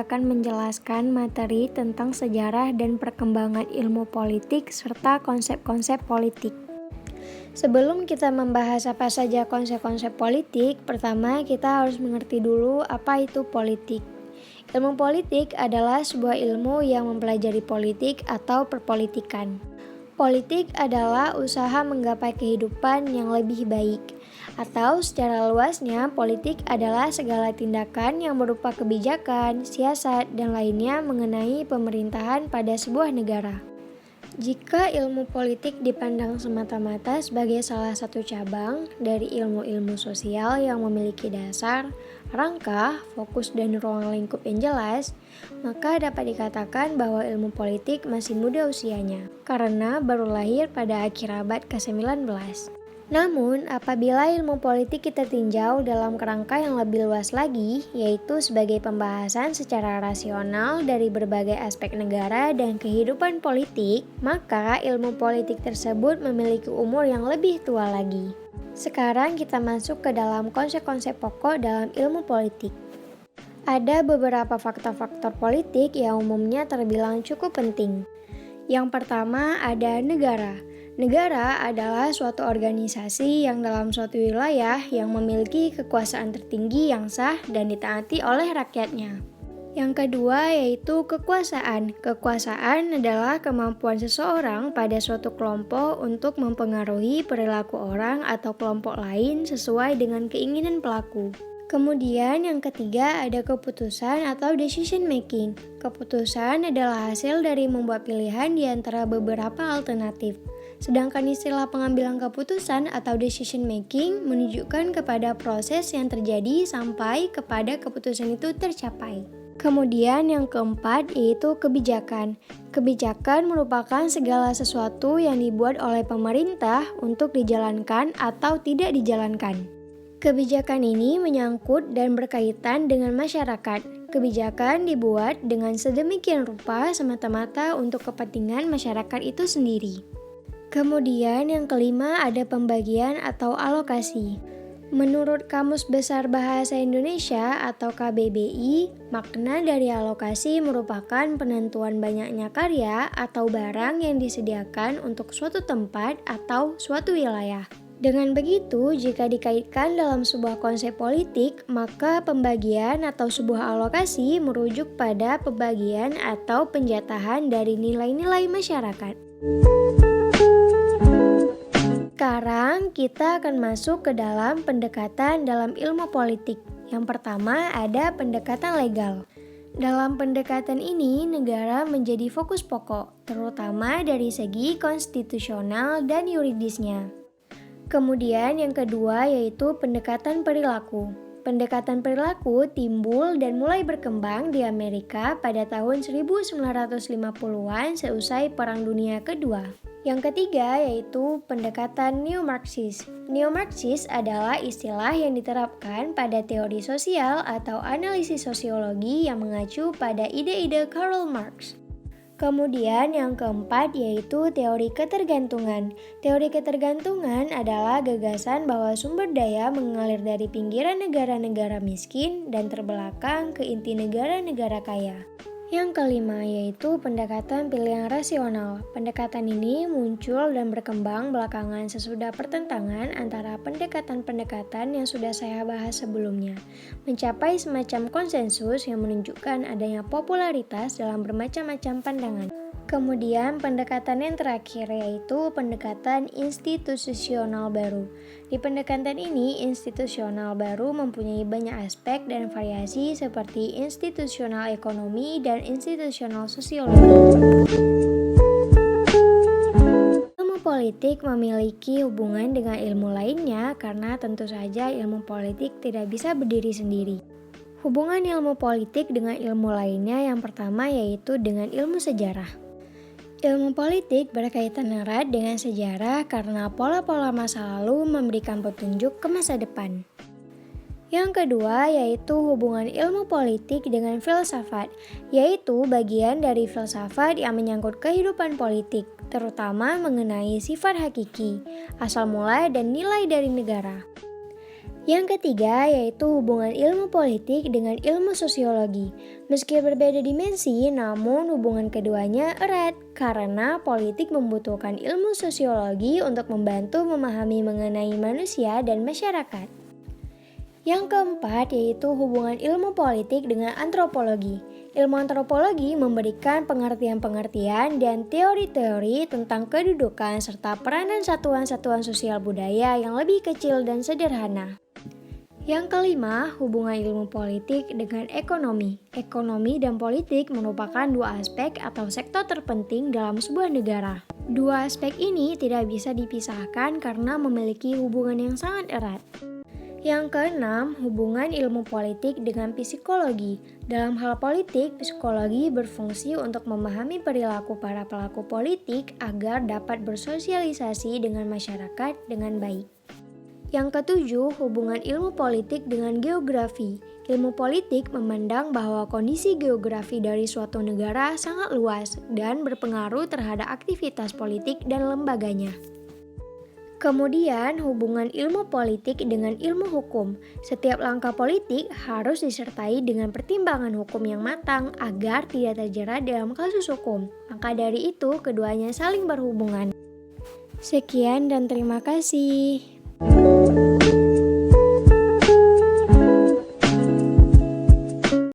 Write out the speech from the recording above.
akan menjelaskan materi tentang sejarah dan perkembangan ilmu politik serta konsep-konsep politik. Sebelum kita membahas apa saja konsep-konsep politik, pertama kita harus mengerti dulu apa itu politik. Ilmu politik adalah sebuah ilmu yang mempelajari politik atau perpolitikan. Politik adalah usaha menggapai kehidupan yang lebih baik. Atau secara luasnya, politik adalah segala tindakan yang berupa kebijakan, siasat, dan lainnya mengenai pemerintahan pada sebuah negara. Jika ilmu politik dipandang semata-mata sebagai salah satu cabang dari ilmu-ilmu sosial yang memiliki dasar, rangka, fokus, dan ruang lingkup yang jelas, maka dapat dikatakan bahwa ilmu politik masih muda usianya, karena baru lahir pada akhir abad ke-19. Namun, apabila ilmu politik kita tinjau dalam kerangka yang lebih luas lagi, yaitu sebagai pembahasan secara rasional dari berbagai aspek negara dan kehidupan politik, maka ilmu politik tersebut memiliki umur yang lebih tua lagi. Sekarang kita masuk ke dalam konsep-konsep pokok dalam ilmu politik. Ada beberapa faktor-faktor politik yang umumnya terbilang cukup penting. Yang pertama ada negara. Negara adalah suatu organisasi yang dalam suatu wilayah yang memiliki kekuasaan tertinggi yang sah dan ditaati oleh rakyatnya. Yang kedua yaitu kekuasaan. Kekuasaan adalah kemampuan seseorang pada suatu kelompok untuk mempengaruhi perilaku orang atau kelompok lain sesuai dengan keinginan pelaku. Kemudian yang ketiga ada keputusan atau decision making. Keputusan adalah hasil dari membuat pilihan di antara beberapa alternatif. Sedangkan istilah pengambilan keputusan atau decision making menunjukkan kepada proses yang terjadi sampai kepada keputusan itu tercapai. Kemudian yang keempat yaitu kebijakan. Kebijakan merupakan segala sesuatu yang dibuat oleh pemerintah untuk dijalankan atau tidak dijalankan. Kebijakan ini menyangkut dan berkaitan dengan masyarakat. Kebijakan dibuat dengan sedemikian rupa semata-mata untuk kepentingan masyarakat itu sendiri. Kemudian yang kelima ada pembagian atau alokasi. Menurut Kamus Besar Bahasa Indonesia atau KBBI, makna dari alokasi merupakan penentuan banyaknya karya atau barang yang disediakan untuk suatu tempat atau suatu wilayah. Dengan begitu, jika dikaitkan dalam sebuah konsep politik, maka pembagian atau sebuah alokasi merujuk pada pembagian atau penjatahan dari nilai-nilai masyarakat. Sekarang kita akan masuk ke dalam pendekatan dalam ilmu politik. Yang pertama ada pendekatan legal. Dalam pendekatan ini, negara menjadi fokus pokok, terutama dari segi konstitusional dan yuridisnya. Kemudian yang kedua yaitu pendekatan perilaku. Pendekatan perilaku timbul dan mulai berkembang di Amerika pada tahun 1950-an seusai Perang Dunia Kedua. Yang ketiga yaitu pendekatan neo-Marxis. Neo-Marxis adalah istilah yang diterapkan pada teori sosial atau analisis sosiologi yang mengacu pada ide-ide Karl Marx. Kemudian yang keempat yaitu teori ketergantungan. Teori ketergantungan adalah gagasan bahwa sumber daya mengalir dari pinggiran negara-negara miskin dan terbelakang ke inti negara-negara kaya. Yang kelima yaitu pendekatan pilihan rasional. Pendekatan ini muncul dan berkembang belakangan sesudah pertentangan antara pendekatan-pendekatan yang sudah saya bahas sebelumnya, mencapai semacam konsensus yang menunjukkan adanya popularitas dalam bermacam-macam pandangan. Kemudian pendekatan yang terakhir yaitu pendekatan institusional baru. Di pendekatan ini, institusional baru mempunyai banyak aspek dan variasi seperti institusional ekonomi dan institusional sosiologi. Ilmu politik memiliki hubungan dengan ilmu lainnya karena tentu saja ilmu politik tidak bisa berdiri sendiri. Hubungan ilmu politik dengan ilmu lainnya yang pertama yaitu dengan ilmu sejarah. Ilmu politik berkaitan erat dengan sejarah karena pola-pola masa lalu memberikan petunjuk ke masa depan. Yang kedua yaitu hubungan ilmu politik dengan filsafat, yaitu bagian dari filsafat yang menyangkut kehidupan politik, terutama mengenai sifat hakiki, asal mula dan nilai dari negara. Yang ketiga yaitu hubungan ilmu politik dengan ilmu sosiologi. Meski berbeda dimensi, namun hubungan keduanya erat karena politik membutuhkan ilmu sosiologi untuk membantu memahami mengenai manusia dan masyarakat. Yang keempat yaitu hubungan ilmu politik dengan antropologi. Ilmu antropologi memberikan pengertian-pengertian dan teori-teori tentang kedudukan serta peranan satuan-satuan sosial budaya yang lebih kecil dan sederhana. Yang kelima, hubungan ilmu politik dengan ekonomi. Ekonomi dan politik merupakan dua aspek atau sektor terpenting dalam sebuah negara. Dua aspek ini tidak bisa dipisahkan karena memiliki hubungan yang sangat erat. Yang keenam, hubungan ilmu politik dengan psikologi. Dalam hal politik, psikologi berfungsi untuk memahami perilaku para pelaku politik agar dapat bersosialisasi dengan masyarakat dengan baik. Yang ketujuh, hubungan ilmu politik dengan geografi. Ilmu politik memandang bahwa kondisi geografi dari suatu negara sangat luas dan berpengaruh terhadap aktivitas politik dan lembaganya. Kemudian, hubungan ilmu politik dengan ilmu hukum. Setiap langkah politik harus disertai dengan pertimbangan hukum yang matang agar tidak terjerat dalam kasus hukum. Maka dari itu, keduanya saling berhubungan. Sekian dan terima kasih.